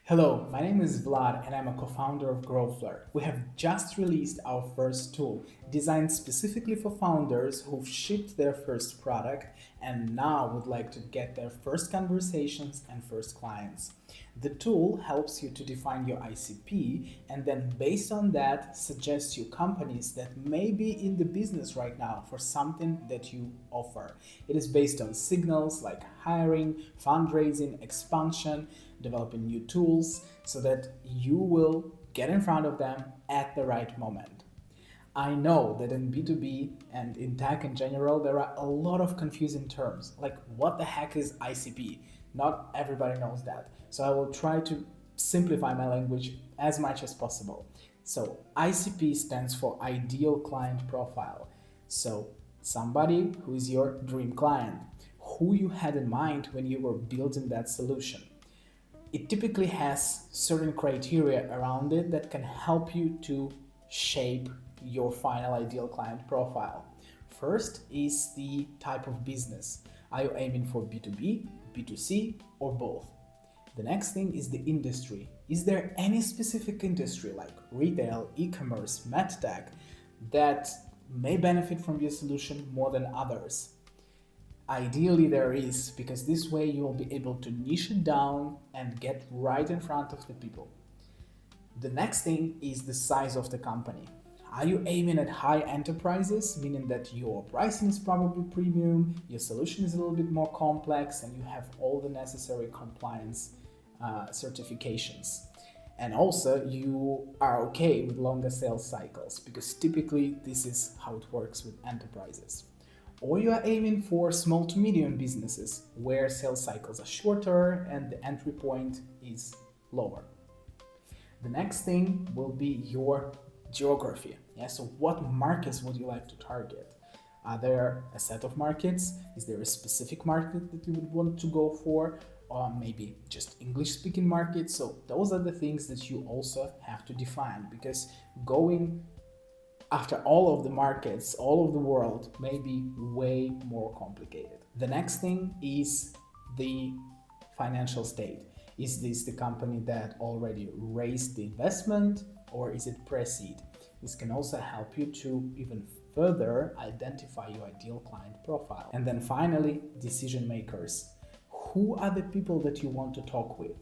Hello, my name is Vlad and I'm a co-founder of Growfler. We have just released our first tool, designed specifically for founders who've shipped their first product and now would like to get their first conversations and first clients. The tool helps you to define your ICP and then based on that suggests you companies that may be in the business right now for something that you offer. It is based on signals like hiring, fundraising, expansion, developing new tools so that you will get in front of them at the right moment. I know that in B2B and in tech in general, there are a lot of confusing terms, like what the heck is ICP? Not everybody knows that. So I will try to simplify my language as much as possible. So ICP stands for Ideal Client Profile. So somebody who is your dream client, who you had in mind when you were building that solution. It typically has certain criteria around it that can help you to shape your final ideal client profile. First is the type of business. Are you aiming for B2B, B2C, or both? The next thing is the industry. Is there any specific industry like retail, e-commerce, medtech that may benefit from your solution more than others? Ideally there is, because this way you will be able to niche it down and get right in front of the people. The next thing is the size of the company. Are you aiming at high enterprises, meaning that your pricing is probably premium, your solution is a little bit more complex, and you have all the necessary compliance certifications? And also you are okay with longer sales cycles, because typically this is how it works with enterprises. Or you are aiming for small to medium businesses where sales cycles are shorter and the entry point is lower. The next thing will be your geography. Yeah, so what markets would you like to target? Are there a set of markets? Is there a specific market that you would want to go for? Or maybe just English speaking markets? So those are the things that you also have to define, because going after all of the markets, all of the world, may be way more complicated. The next thing is the financial state. Is this the company that already raised the investment, or is it pre-seed? This can also help you to even further identify your ideal client profile. And then finally, decision makers. Who are the people that you want to talk with?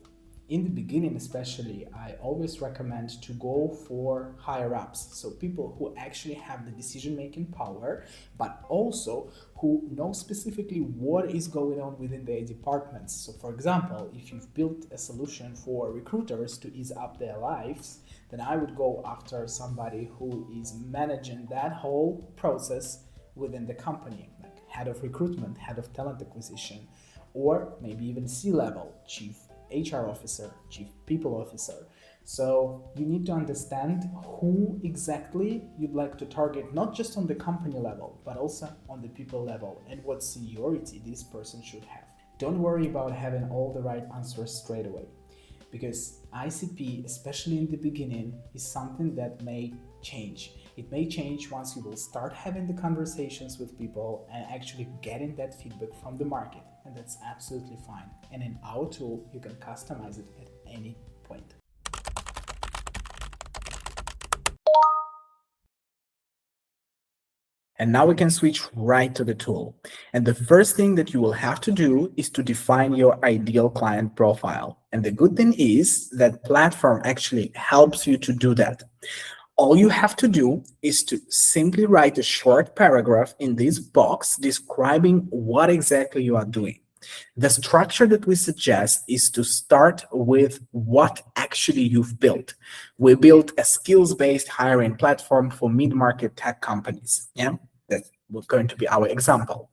In the beginning especially, I always recommend to go for higher ups, so people who actually have the decision-making power, but also who know specifically what is going on within their departments. So for example, if you've built a solution for recruiters to ease up their lives, then I would go after somebody who is managing that whole process within the company, like head of recruitment, head of talent acquisition, or maybe even C-level, chief HR officer, chief people officer. So you need to understand who exactly you'd like to target, not just on the company level, but also on the people level, and what seniority this person should have. Don't worry about having all the right answers straight away, because ICP, especially in the beginning, is something that may change. It may change once you will start having the conversations with people and actually getting that feedback from the market, and that's absolutely fine. And in our tool, you can customize it at any point. And now we can switch right to the tool. And the first thing that you will have to do is to define your ideal client profile. And the good thing is that platform actually helps you to do that. All you have to do is to simply write a short paragraph in this box describing what exactly you are doing. The structure that we suggest is to start with what actually you've built. We built a skills-based hiring platform for mid-market tech companies. Yeah, that's going to be our example.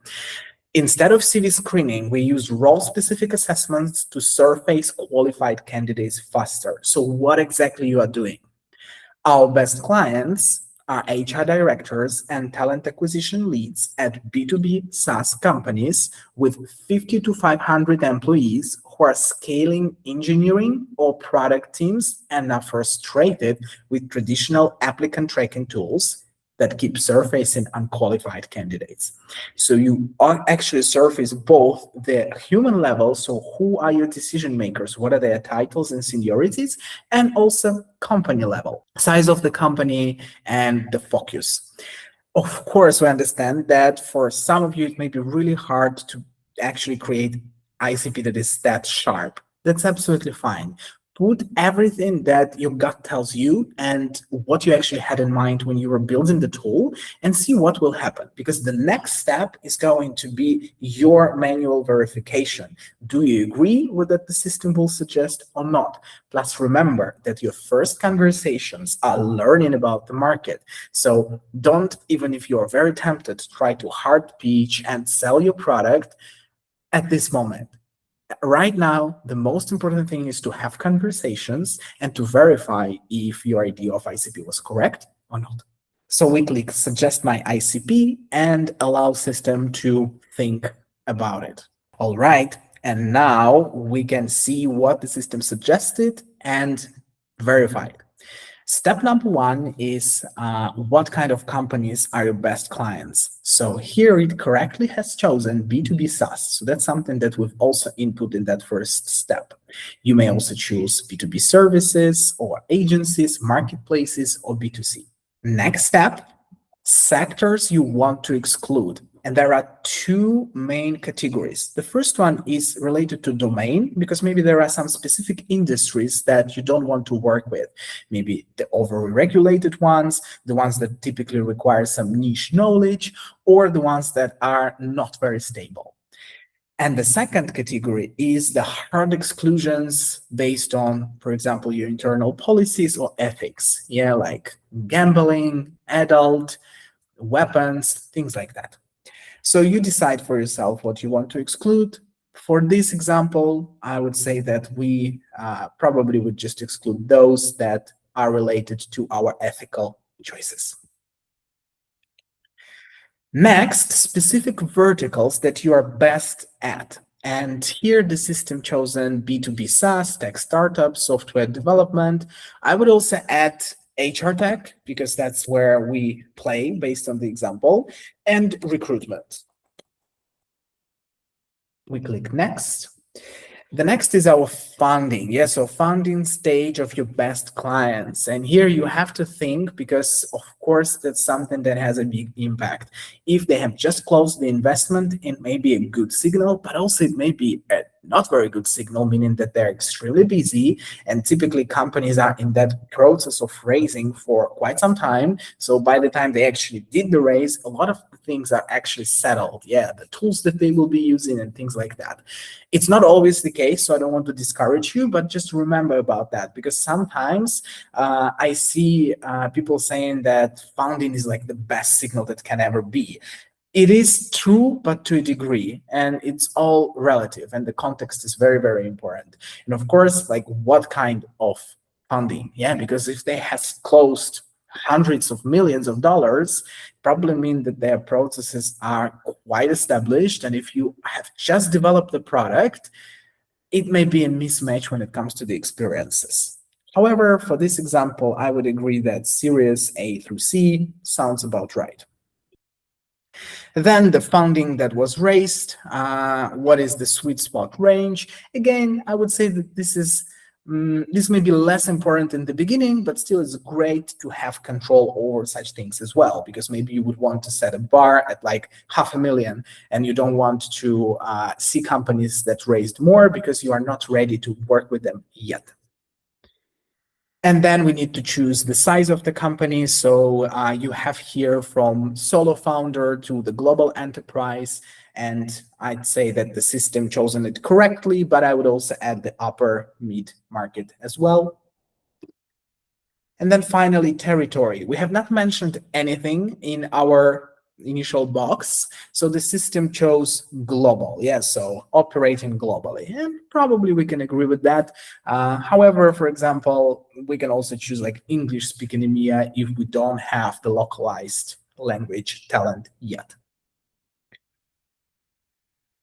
Instead of CV screening, we use role-specific assessments to surface qualified candidates faster. So what exactly you are doing? Our best clients are HR directors and talent acquisition leads at B2B SaaS companies with 50 to 500 employees who are scaling engineering or product teams and are frustrated with traditional applicant tracking tools, that keep surfacing unqualified candidates. So you actually surface both the human level, so who are your decision makers, what are their titles and seniorities, and also company level, size of the company and the focus. Of course, we understand that for some of you, it may be really hard to actually create ICP that is that sharp. That's absolutely fine. Put everything that your gut tells you and what you actually had in mind when you were building the tool and see what will happen. Because the next step is going to be your manual verification. Do you agree with what the system will suggest or not? Plus, remember that your first conversations are learning about the market. So don't, even if you're very tempted, try to hard pitch and sell your product at this moment. Right now, the most important thing is to have conversations and to verify if your idea of ICP was correct or not. So we click suggest my ICP and allow system to think about it. All right. And now we can see what the system suggested and verify it. Step number one is what kind of companies are your best clients? So here it correctly has chosen B2B SaaS. So that's something that we've also input in that first step. You may also choose B2B services or agencies, marketplaces, or B2C. Next step, sectors you want to exclude. And there are two main categories. The first one is related to domain, because maybe there are some specific industries that you don't want to work with. Maybe the overly regulated ones, the ones that typically require some niche knowledge, or the ones that are not very stable. And the second category is the hard exclusions based on, for example, your internal policies or ethics. Yeah, like gambling, adult, weapons, things like that. So you decide for yourself what you want to exclude. For this example, I would say that we probably would just exclude those that are related to our ethical choices. Next, specific verticals that you are best at. And here the system chosen B2B SaaS, tech startup, software development. I would also add HR tech, because that's where we play based on the example, and recruitment. We click next. The next is our funding. Yeah, so funding stage of your best clients. And here you have to think, because of course that's something that has a big impact. If they have just closed the investment, it may be a good signal, but also it may be a not very good signal, meaning that they're extremely busy. And typically companies are in that process of raising for quite some time. So by the time they actually did the raise, a lot of things are actually settled. Yeah, the tools that they will be using and things like that. It's not always the case, so I don't want to discourage you, but just remember about that, because sometimes I see people saying that funding is like the best signal that can ever be. It is true, but to a degree, and it's all relative, and the context is very, very important. And of course, like what kind of funding? Yeah, because if they have closed hundreds of millions of dollars, probably mean that their processes are quite established. And if you have just developed the product, it may be a mismatch when it comes to the experiences. However, for this example, I would agree that Series A through C sounds about right. Then the funding that was raised, what is the sweet spot range? Again, I would say that this may be less important in the beginning, but still it's great to have control over such things as well, because maybe you would want to set a bar at like $500,000 and you don't want to see companies that raised more because you are not ready to work with them yet. And then we need to choose the size of the company. So you have here from solo founder to the global enterprise. And I'd say that the system chosen it correctly, but I would also add the upper mid market as well. And then finally, territory. We have not mentioned anything in our initial box. So the system chose global. Yeah, so operating globally. And probably we can agree with that. However, for example, we can also choose like English speaking EMEA if we don't have the localized language talent yet.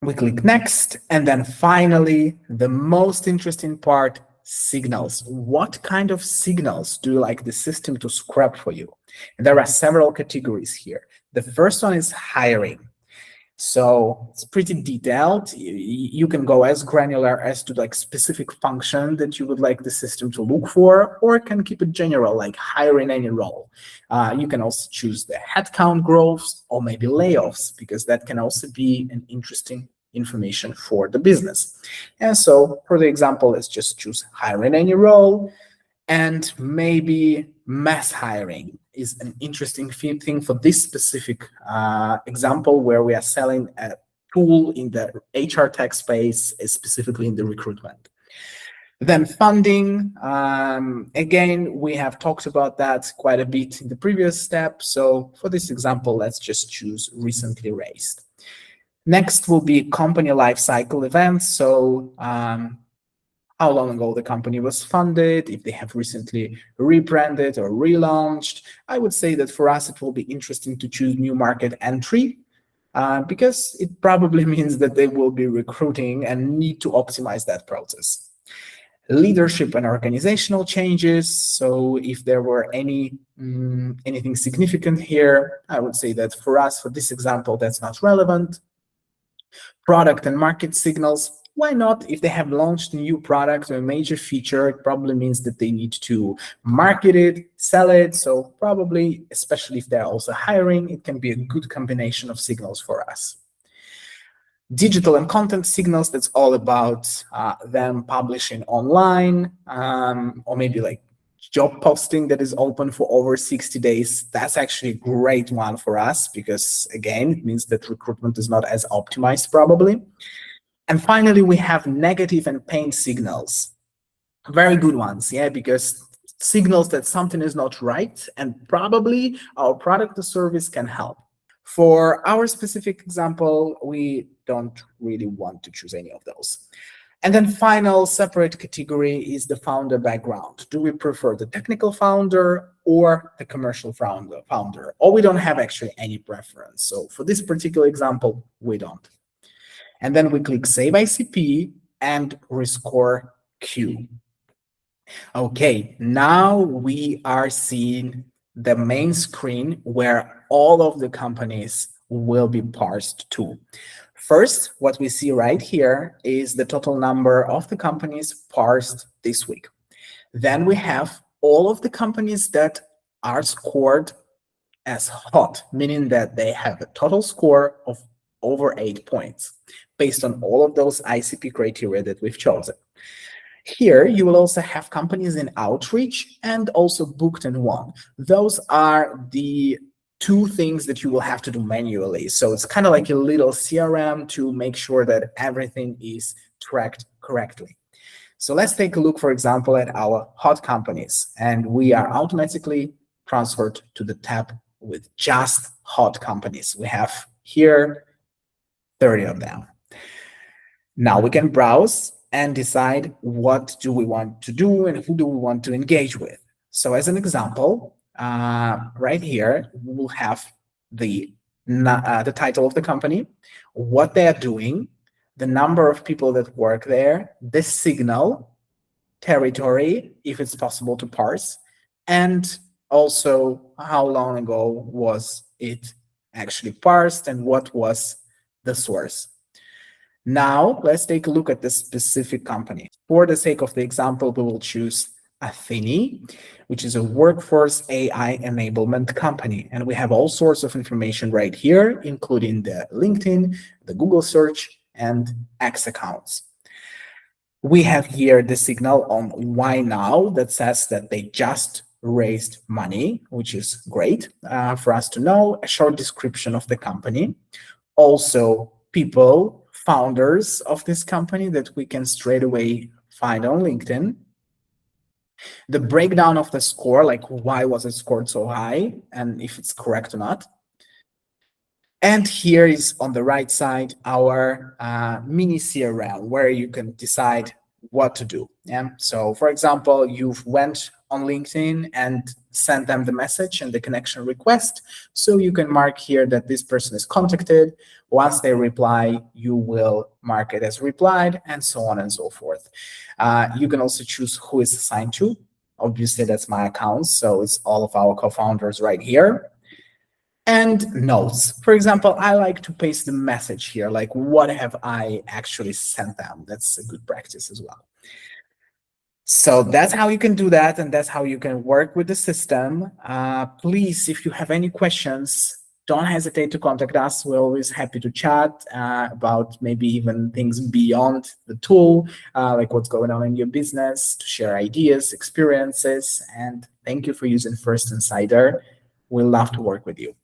We click next. And then finally, the most interesting part, signals. What kind of signals do you like the system to scrap for you? And there are several categories here. The first one is hiring. So it's pretty detailed. You can go as granular as to like specific function that you would like the system to look for, or can keep it general, like hiring any role. You can also choose the headcount growths or maybe layoffs, because that can also be an interesting information for the business. And so for the example, let's just choose hiring any role, and maybe mass hiring is an interesting thing for this specific example, where we are selling a tool in the HR tech space, specifically in the recruitment. Then funding, again, we have talked about that quite a bit in the previous step. So for this example, let's just choose recently raised. Next will be company life cycle events. So how long ago the company was funded, if they have recently rebranded or relaunched. I would say that for us, it will be interesting to choose new market entry, because it probably means that they will be recruiting and need to optimize that process. Leadership and organizational changes. So if there were anything significant here, I would say that for us, for this example, that's not relevant. Product and market signals. Why not? If they have launched a new product or a major feature, it probably means that they need to market it, sell it. So probably, especially if they're also hiring, it can be a good combination of signals for us. Digital and content signals, that's all about them publishing online, or maybe like job posting that is open for over 60 days. That's actually a great one for us, because again, it means that recruitment is not as optimized probably. And finally, we have negative and pain signals. Very good ones, yeah, because signals that something is not right, and probably our product or service can help. For our specific example, we don't really want to choose any of those. And then final separate category is the founder background. Do we prefer the technical founder or the commercial founder? Or we don't have actually any preference. So for this particular example, we don't. And then we click Save ICP and rescore Q. Okay, now we are seeing the main screen where all of the companies will be parsed to. First, what we see right here is the total number of the companies parsed this week. Then we have all of the companies that are scored as hot, meaning that they have a total score of over 8 points based on all of those ICP criteria that we've chosen. Here, you will also have companies in outreach and also booked and won. Those are the two things that you will have to do manually. So it's kind of like a little CRM to make sure that everything is tracked correctly. So let's take a look, for example, at our hot companies, and we are automatically transferred to the tab with just hot companies. We have here 30 of them. Now we can browse and decide what do we want to do and who do we want to engage with. So as an example, right here, we will have the title of the company, what they are doing, the number of people that work there, the signal, territory, if it's possible to parse, and also how long ago was it actually parsed and what was the source. Now, let's take a look at the specific company. For the sake of the example, we will choose Athene, which is a workforce AI enablement company. And we have all sorts of information right here, including the LinkedIn, the Google search, and X accounts. We have here the signal on why now that says that they just raised money, which is great for us to know. A short description of the company. Also, people, founders of this company that we can straight away find on LinkedIn. The breakdown of the score, like why was it scored so high and if it's correct or not. And here is on the right side our mini CRM, where you can decide what to do. Yeah. So for example, you've went on LinkedIn and sent them the message and the connection request. So you can mark here that this person is contacted. Once they reply, you will mark it as replied, and so on and so forth. You can also choose who is assigned to. Obviously, that's my account. So it's all of our co-founders right here. And notes. For example, I like to paste the message here, like what have I actually sent them? That's a good practice as well. So that's how you can do that, and that's how you can work with the system. Please, if you have any questions, don't hesitate to contact us. We're always happy to chat about maybe even things beyond the tool, like what's going on in your business, to share ideas, experiences. And thank you for using First Insider. We'd love to work with you.